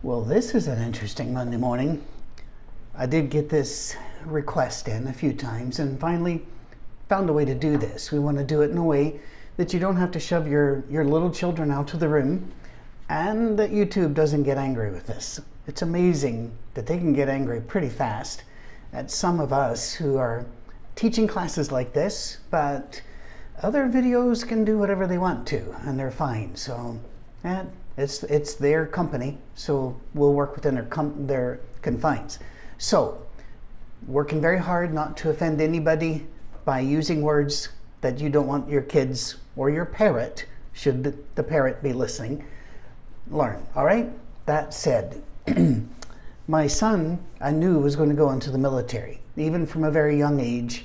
Well, this is an interesting Monday morning. I did get this request in a few times and finally found a way to do this. We want to do it in a way that you don't have to shove your little children out to the room and that YouTube doesn't get angry with this. It's amazing that they can get angry pretty fast at some of us who are teaching classes like this, but other videos can do whatever they want to and they're fine. So it's their company, so we'll work within their confines. So, working very hard not to offend anybody by using words that you don't want your kids or your parrot, should the parrot be listening, learn. All right? That said, my son, I knew, was going to go into the military. Even from a very young age,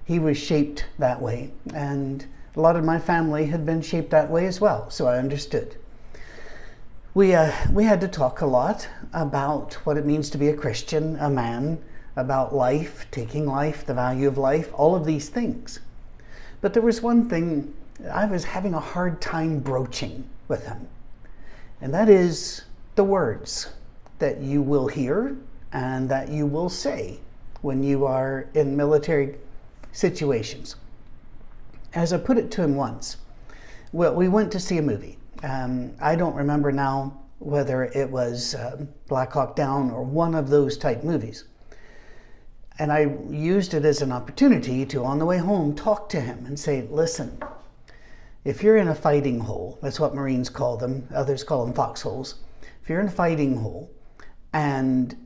he was shaped that way. And a lot of my family had been shaped that way as well, so I understood. We had to talk a lot about what it means to be a Christian, a man, about life, taking life, the value of life, all of these things. But there was one thing I was having a hard time broaching with him, and that is the words that you will hear and that you will say when you are in military situations. As I put it to him once, well, we went to see a movie. I don't remember now whether it was Black Hawk Down or one of those type movies. And I used it as an opportunity to, on the way home, talk to him and say, listen, if you're in a fighting hole, that's what Marines call them, others call them foxholes. If you're in a fighting hole and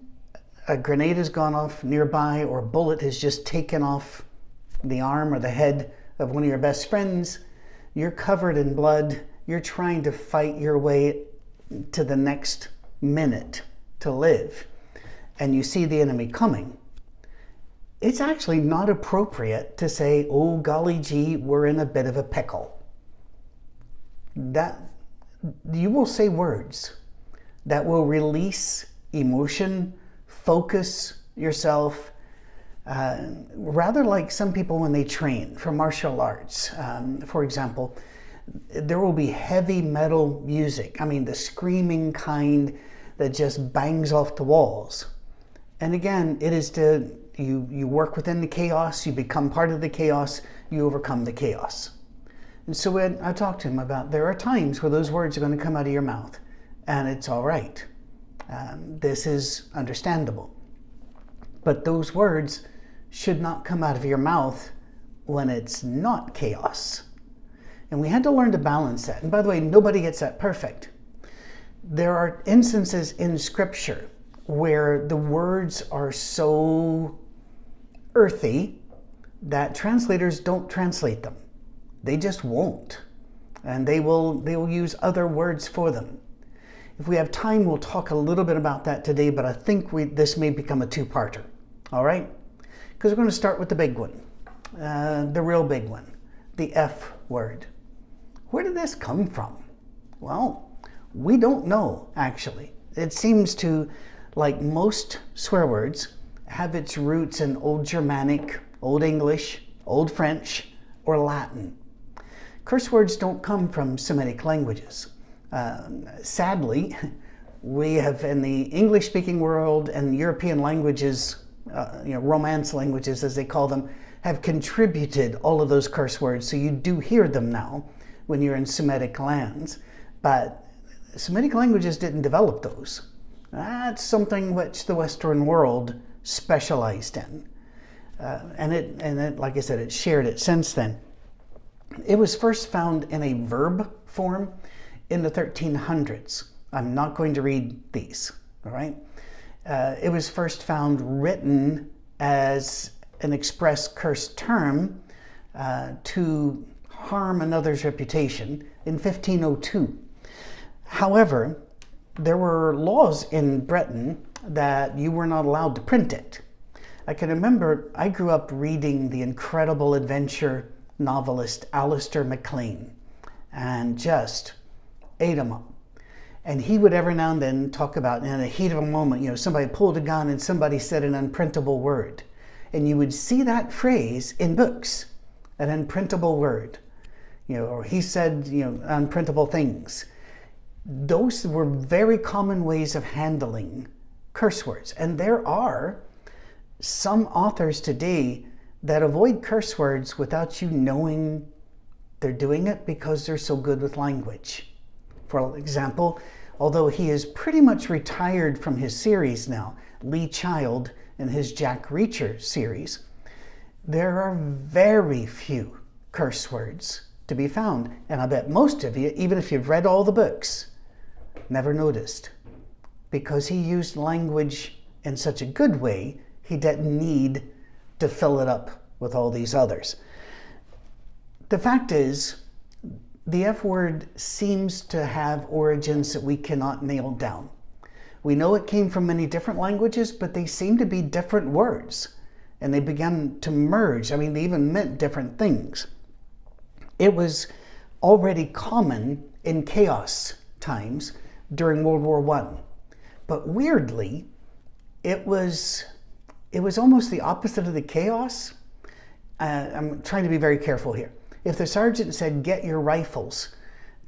a grenade has gone off nearby or a bullet has just taken off the arm or the head of one of your best friends, you're covered in blood, you're trying to fight your way to the next minute to live, and you see the enemy coming, it's actually not appropriate to say, oh golly gee, we're in a bit of a pickle. That you will say words that will release emotion, focus yourself, rather like some people when they train for martial arts. For example, there will be heavy metal music. I mean, the screaming kind that just bangs off the walls. And again, it is you work within the chaos, you become part of the chaos, you overcome the chaos. And so when I talked to him about, there are times where those words are going to come out of your mouth, and it's all right. This is understandable. But those words should not come out of your mouth when it's not chaos. And we had to learn to balance that. And by the way, nobody gets that perfect. There are instances in Scripture where the words are so earthy that translators don't translate them. They just won't. And they will use other words for them. If we have time, we'll talk a little bit about that today, but I think this may become a two-parter. All right? Because we're going to start with the big one, the real big one, the F word. Where did this come from? Well, we don't know, actually. It seems to, like most swear words, have its roots in Old Germanic, Old English, Old French, or Latin. Curse words don't come from Semitic languages. Sadly, we have, in the English-speaking world and European languages, Romance languages as they call them, have contributed all of those curse words, so you do hear them now when you're in Semitic lands. But Semitic languages didn't develop those. That's something which the Western world specialized in. And it, like I said, it's shared it since then. It was first found in a verb form in the 1300s. I'm not going to read these, all right? It was first found written as an express curse term to harm another's reputation in 1502. However, there were laws in Britain that you were not allowed to print it. I can remember I grew up reading the incredible adventure novelist Alistair MacLean and just ate him up. And he would every now and then talk about, in the heat of a moment, somebody pulled a gun and somebody said an unprintable word. And you would see that phrase in books, an unprintable word. Or he said, unprintable things. those were very common ways of handling curse words. And there are some authors today that avoid curse words without you knowing they're doing it because they're so good with language. For example, although he is pretty much retired from his series now, Lee Child and his Jack Reacher series, there are very few curse words to be found. And I bet most of you, even if you've read all the books, never noticed, because he used language in such a good way, he didn't need to fill it up with all these others. The fact is, the F word seems to have origins that we cannot nail down. We know it came from many different languages, but they seem to be different words, and they began to merge. I mean, they even meant different things. It was already common in chaos times during World War I. But weirdly, it was almost the opposite of the chaos. I'm trying to be very careful here. If the sergeant said, "Get your rifles,"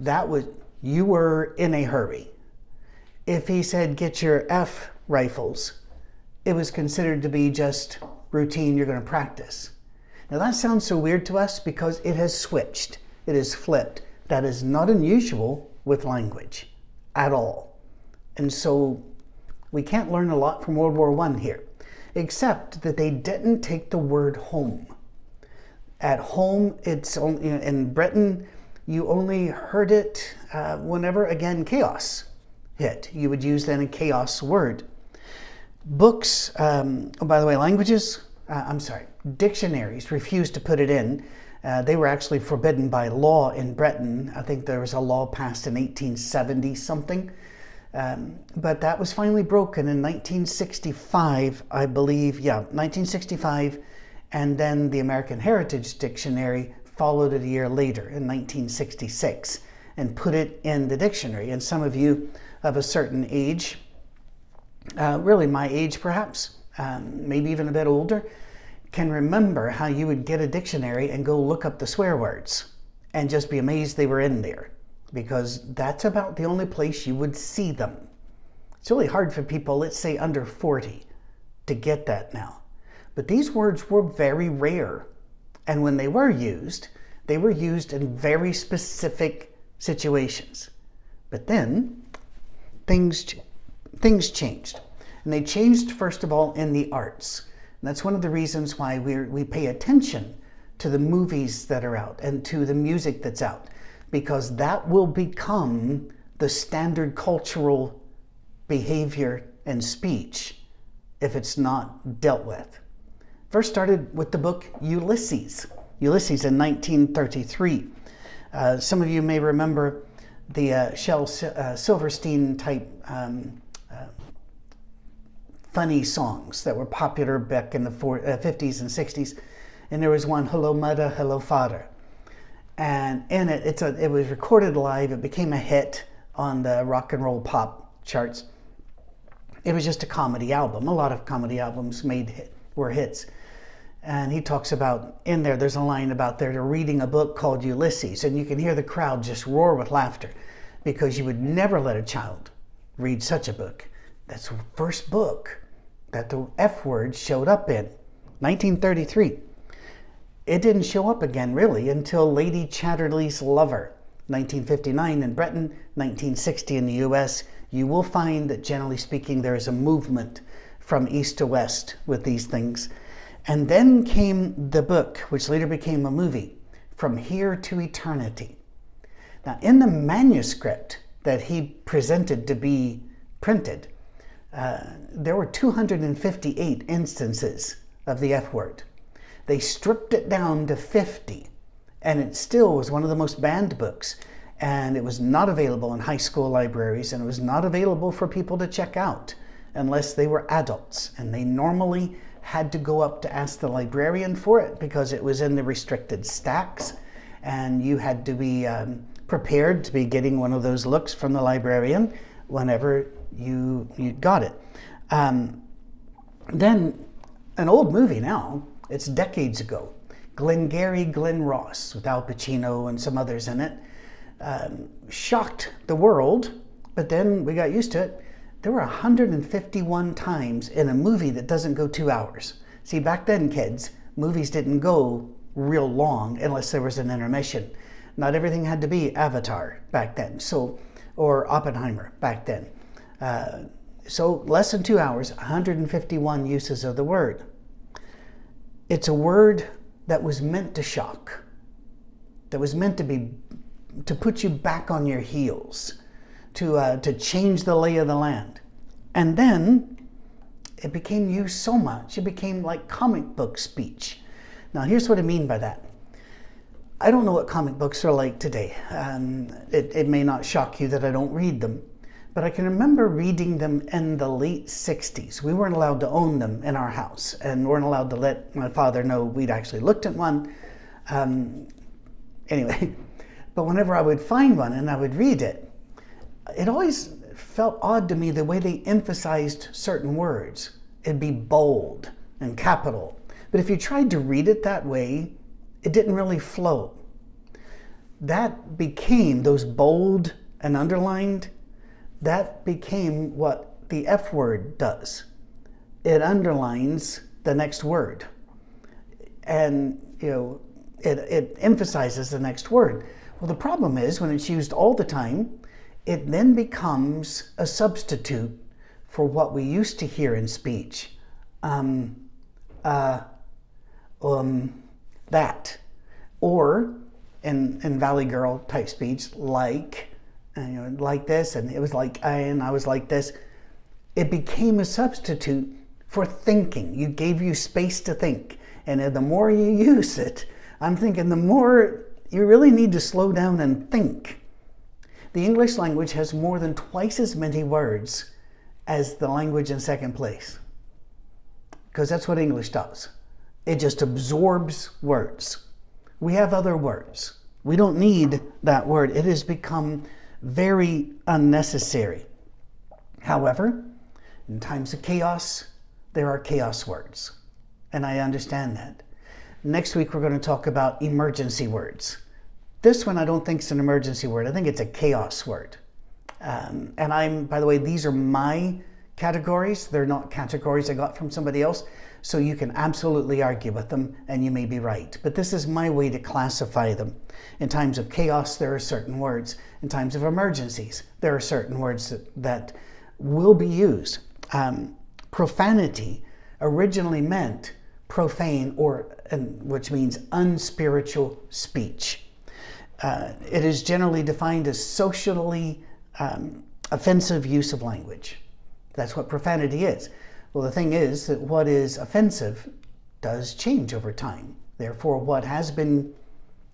that was, you were in a hurry. If he said, "Get your F rifles," it was considered to be just routine, you're going to practice. Now that sounds so weird to us because it has switched. It has flipped. That is not unusual with language at all. And so we can't learn a lot from World War I here, except that they didn't take the word home. At home, it's only, in Britain, you only heard it whenever, again, chaos hit. You would use then a chaos word. Books, by the way, dictionaries refused to put it in. They were actually forbidden by law in Britain. I think there was a law passed in 1870 something. But that was finally broken in 1965, I believe. Yeah, 1965. And then the American Heritage Dictionary followed it a year later in 1966 and put it in the dictionary. And some of you of a certain age, really my age perhaps, maybe even a bit older, can remember how you would get a dictionary and go look up the swear words and just be amazed they were in there, because that's about the only place you would see them. It's really hard for people, let's say under 40, to get that now. But these words were very rare. And when they were used in very specific situations. But then things changed. And they changed, first of all, in the arts. And that's one of the reasons why we pay attention to the movies that are out and to the music that's out, because that will become the standard cultural behavior and speech if it's not dealt with. First started with the book Ulysses in 1933. Some of you may remember the Shel Silverstein type funny songs that were popular back in the 50s and 60s. And there was one, "Hello Mother, Hello Father." And in it, it was recorded live. It became a hit on the rock and roll pop charts. It was just a comedy album. A lot of comedy albums were hits. And he talks about, in there's a line about they're reading a book called Ulysses, and you can hear the crowd just roar with laughter, because you would never let a child read such a book. That's the first book that the F word showed up in, 1933. It didn't show up again, really, until Lady Chatterley's Lover, 1959 in Britain, 1960 in the US. You will find that, generally speaking, there is a movement from east to west with these things. And then came the book, which later became a movie, From Here to Eternity. Now, in the manuscript that he presented to be printed, there were 258 instances of the F word. They stripped it down to 50, and it still was one of the most banned books. And it was not available in high school libraries, and it was not available for people to check out unless they were adults. And they normally had to go up to ask the librarian for it because it was in the restricted stacks, and you had to be prepared to be getting one of those looks from the librarian whenever you got it. Then an old movie now, it's decades ago, Glengarry Glen Ross with Al Pacino and some others in it, shocked the world But then we got used to it. There were 151 times in a movie that doesn't go 2 hours. See, back then, kids, movies didn't go real long unless there was an intermission. Not everything had to be Avatar back then, or Oppenheimer back then. So less than 2 hours, 151 uses of the word. It's a word that was meant to shock, that was meant to put you back on your heels, to change the lay of the land. And then it became used so much, it became like comic book speech. Now here's what I mean by that. I don't know what comic books are like today. It may not shock you that I don't read them, but I can remember reading them in the late 60s. We weren't allowed to own them in our house and weren't allowed to let my father know we'd actually looked at one. Anyway, but whenever I would find one and I would read it, it always felt odd to me the way they emphasized certain words. It'd be bold and capital. But if you tried to read it that way, it didn't really flow. That became, those bold and underlined, that became what the F word does. It underlines the next word. And, it emphasizes the next word. Well, the problem is when it's used all the time, it then becomes a substitute for what we used to hear in speech. That. Or in Valley Girl type speech, like this, and it was like, and I was like this. It became a substitute for thinking. You gave you space to think. And the more you use it, I'm thinking the more you really need to slow down and think. The English language has more than twice as many words as the language in second place. Because that's what English does. It just absorbs words. We have other words. We don't need that word. It has become very unnecessary. However, in times of chaos, there are chaos words. And I understand that. Next week, we're going to talk about emergency words. This one I don't think is an emergency word. I think it's a chaos word. By the way, these are my categories. They're not categories I got from somebody else. So you can absolutely argue with them and you may be right. But this is my way to classify them. In times of chaos, there are certain words. In times of emergencies, there are certain words that will be used. Profanity originally meant profane, which means unspiritual speech. It is generally defined as socially offensive use of language. That's what profanity is. Well, the thing is that what is offensive does change over time. Therefore, what has been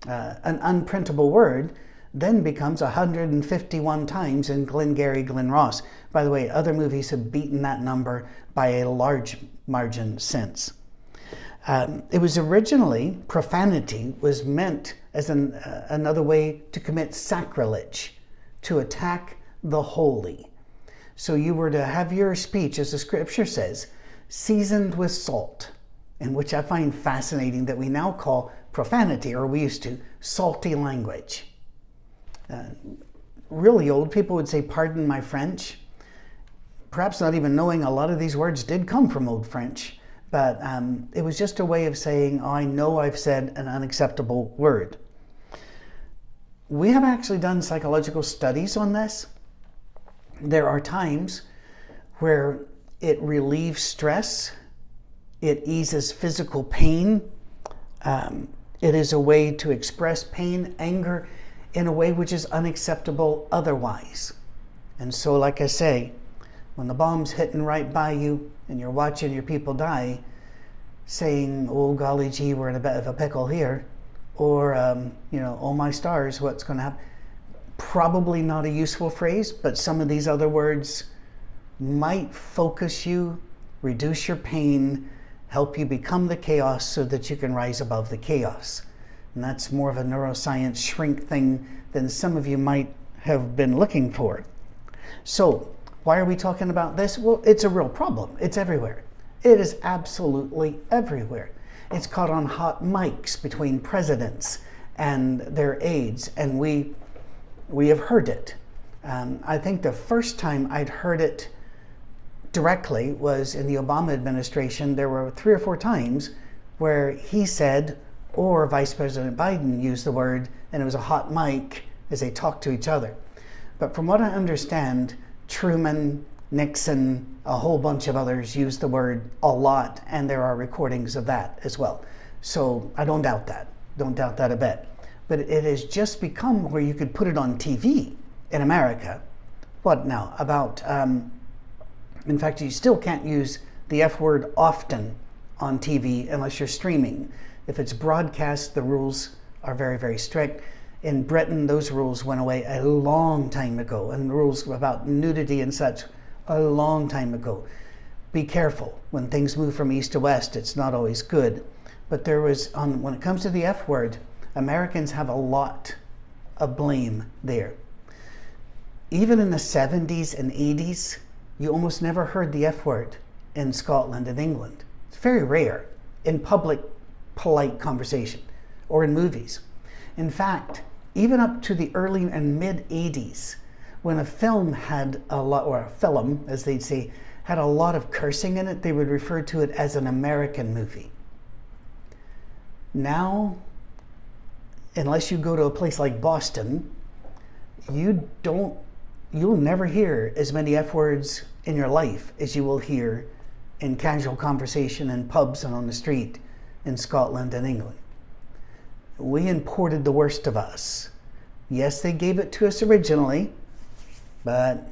an unprintable word then becomes 151 times in Glengarry Glen Ross. By the way, other movies have beaten that number by a large margin since. It was originally, profanity was meant as another way to commit sacrilege, to attack the holy. So you were to have your speech, as the scripture says, seasoned with salt, and which I find fascinating that we now call profanity, or we used to, salty language. Really old people would say, pardon my French, perhaps not even knowing a lot of these words did come from Old French, but it was just a way of saying, oh, I know I've said an unacceptable word. We have actually done psychological studies on this. There are times where it relieves stress, it eases physical pain, it is a way to express pain, anger, in a way which is unacceptable otherwise. And so, like I say, when the bomb's hitting right by you and you're watching your people die, saying, oh golly gee, we're in a bit of a pickle here, or, oh my stars, what's going to happen? Probably not a useful phrase, but some of these other words might focus you, reduce your pain, help you become the chaos so that you can rise above the chaos. And that's more of a neuroscience shrink thing than some of you might have been looking for. So, why are we talking about this? Well, it's a real problem. It's everywhere. It is absolutely everywhere. It's caught on hot mics between presidents and their aides, and we have heard it. I think the first time I'd heard it directly was in the Obama administration. There were 3 or 4 times where he said, or Vice President Biden used the word, and it was a hot mic as they talked to each other. But from what I understand, Truman, Nixon, a whole bunch of others used the word a lot, and there are recordings of that as well. So I don't doubt that. Don't doubt that a bit. But it has just become where you could put it on TV in America. What now? In fact, you still can't use the F word often on TV unless you're streaming. If it's broadcast, the rules are very, very strict. In Britain, those rules went away a long time ago, and rules about nudity and such a long time ago. Be careful. When things move from east to west, it's not always good. But when it comes to the F word, Americans have a lot of blame there. Even in the 70s and 80s, you almost never heard the F word in Scotland and England. It's very rare in public, polite conversation or in movies. In fact, even up to the early and mid 80s, when a film had a lot, or a film, as they'd say, had a lot of cursing in it, they would refer to it as an American movie. Now, unless you go to a place like Boston, you'll never hear as many F words in your life as you will hear in casual conversation in pubs and on the street in Scotland and England. We imported the worst of us. Yes, they gave it to us originally, but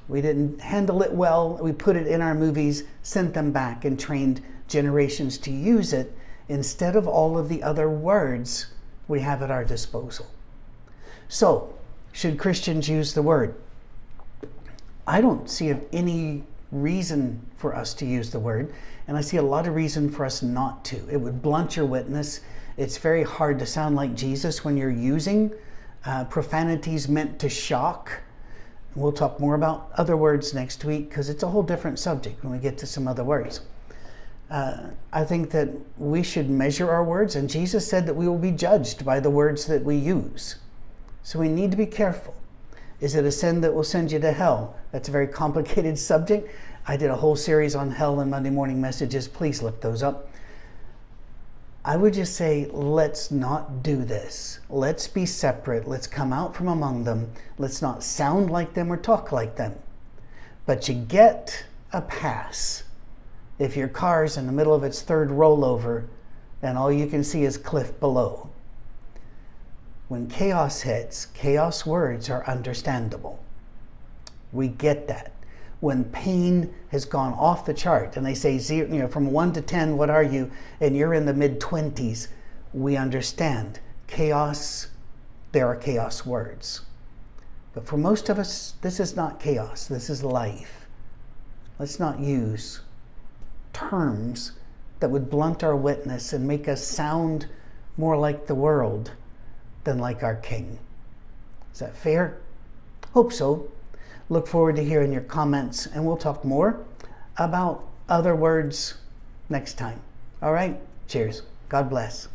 we didn't handle it well. We put it in our movies, sent them back, and trained generations to use it instead of all of the other words we have at our disposal. So, should Christians use the word? I don't see any reason for us to use the word, and I see a lot of reason for us not to. It would blunt your witness. It's very hard to sound like Jesus when you're using profanities meant to shock. We'll talk more about other words next week because it's a whole different subject when we get to some other words. I think that we should measure our words, and Jesus said that we will be judged by the words that we use. So we need to be careful. Is it a sin that will send you to hell? That's a very complicated subject. I did a whole series on hell in Monday morning messages. Please look those up. I would just say, let's not do this. Let's be separate. Let's come out from among them. Let's not sound like them or talk like them. But you get a pass if your car's in the middle of its 3rd rollover and all you can see is cliff below. When chaos hits, chaos words are understandable. We get that. When pain has gone off the chart and they say, from 1 to 10, what are you? And you're in the mid-20s, we understand. Chaos, there are chaos words. But for most of us, this is not chaos. This is life. Let's not use terms that would blunt our witness and make us sound more like the world than like our King. Is that fair? Hope so. Look forward to hearing your comments, and we'll talk more about other words next time. All right? Cheers. God bless.